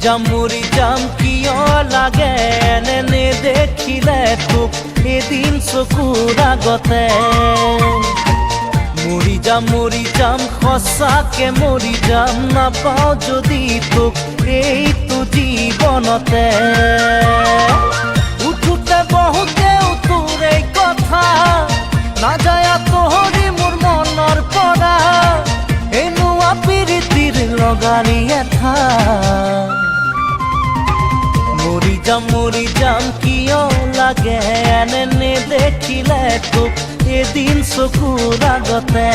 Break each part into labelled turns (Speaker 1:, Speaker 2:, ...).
Speaker 1: মৰি যাম কিয় লাগে এনে দেখিলে তোক এদিন চকুৰ আগতে। মৰি যাম সঁচাকে মৰি যাম, নাপাওঁ যদি তোক এইটো জীৱনতে। উঠোতে বহুতেও তোৰ এই কথা নাযায় আঁতৰি মোৰ মনৰ পৰা, এনেকুৱা প্ৰীতিৰ লগাৰী এঠা। মৰি যাম কিয় লাগে এনে দেখিলে তোক এদিন চকুৰ আগতে।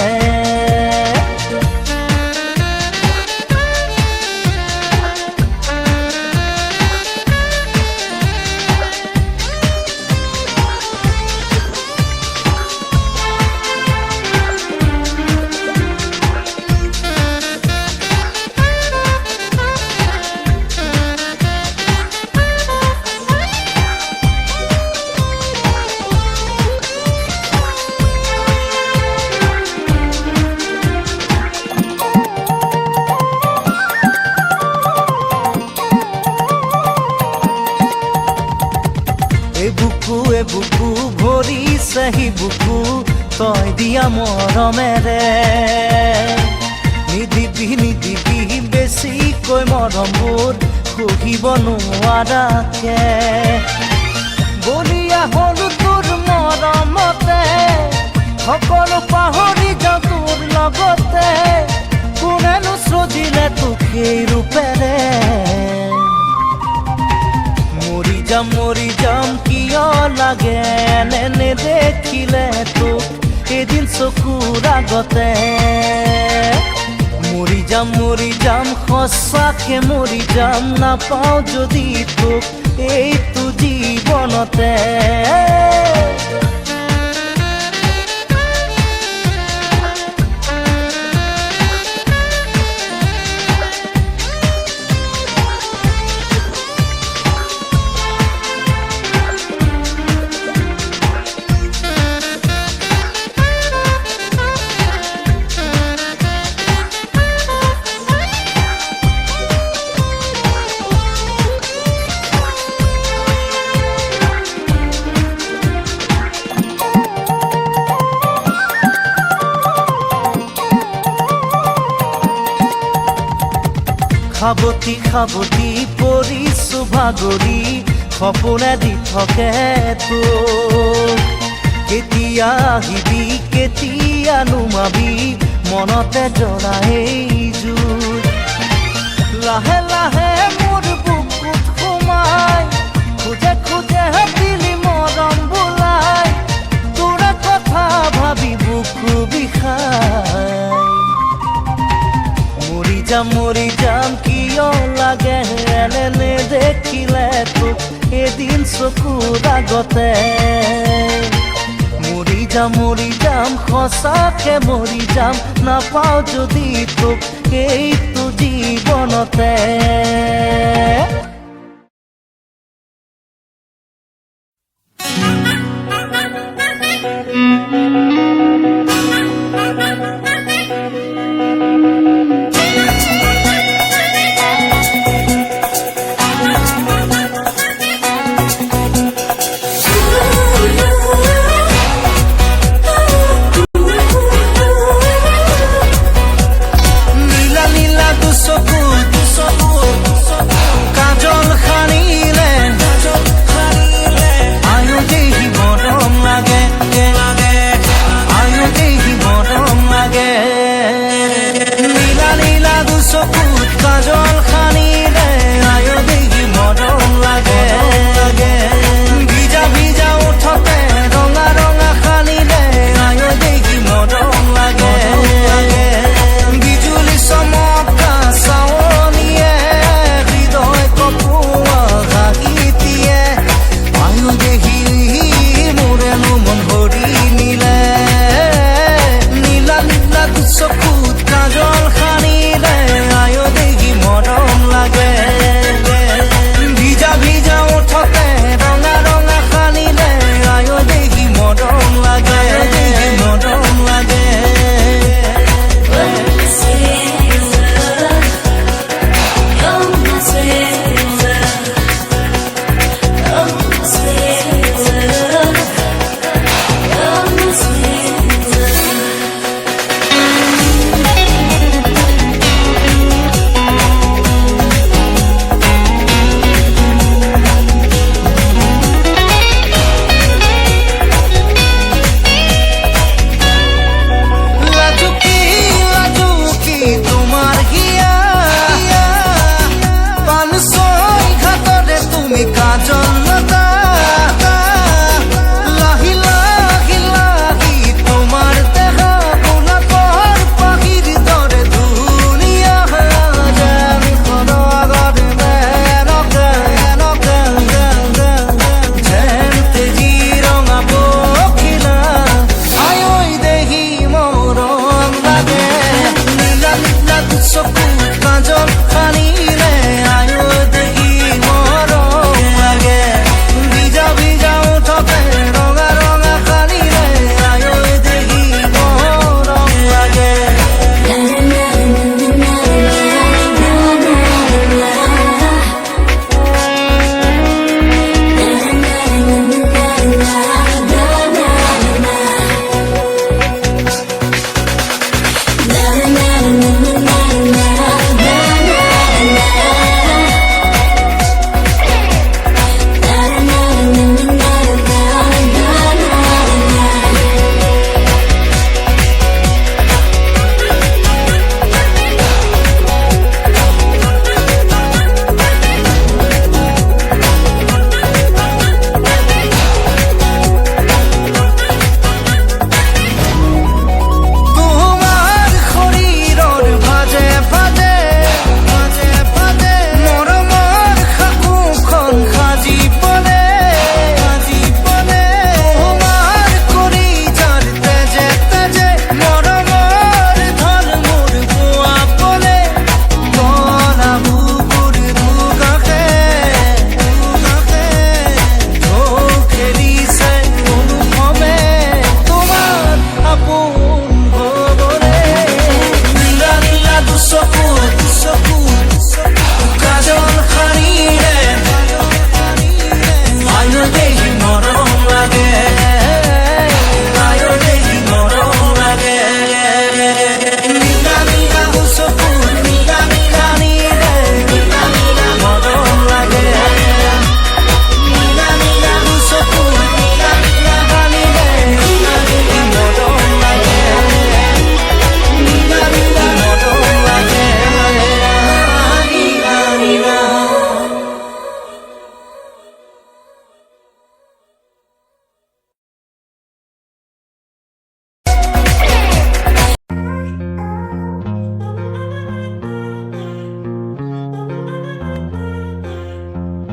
Speaker 1: বুকু ভৰিছে সি বুকু তই দিয়া মৰমেৰে। নিদিবি বেছিকৈ মৰমবোৰ সহিব নোৱাৰাকে। বলিয়া হলো তোৰ মৰমতে, সকলো পাহৰি যাওঁ তোৰ লগতে। কোনেনো সজিলে তোক এই ৰূপেৰে। মৰি যাম কিয় লাগে এনে দেখিলে তোক এদিন চকুৰ আগতে। মৰি যাম সঁচাকে মৰি যাম, নাপাওঁ যদি তোক এইটো জীৱনতে। খাবতি পৰিছো ভাগৰি, সপোনে দি থাকে তোক। কেতিয়া আহিবি কেতিয়া নুমাবি, মনতে জ্বলা এই জুই। লাহে লাহে মোৰ বুকুত সোমাই, খোজে দিলি মৰম বোলাই। তোৰে কথা ভাবি বুকু বিষাই। মৰি যাম কিয় লাগে এনে দেখিলে তোক এদিন চকুৰ আগতে। মৰি যাম সঁচাকে মৰি যাম, নাপাওঁ যদি তোক এইটো জীৱনতে। কাজল